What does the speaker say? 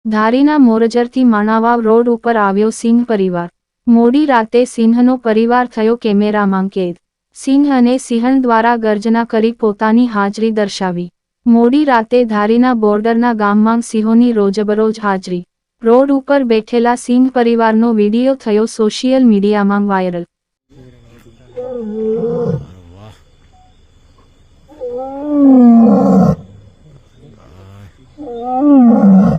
ધારીના મોરજરથી માણાવાવ road ઉપર આવ્યો સિંહ પરિવાર। મોડી રાતે સિંહનો પરિવાર થયો કેમેરામાં કેદ। સિંહ અને સિંહણ દ્વારા ગર્જના કરી પોતાની હાજરી દર્શાવી। મોડી રાતે ધારીના બોર્ડરના ગામમાં સિંહોની રોજબરોજ હાજરી। રોડ ઉપર બેઠેલા સિંહ પરિવારનો વિડીયો થયો સોશિયલ મીડિયામાં વાયરલ। વાહ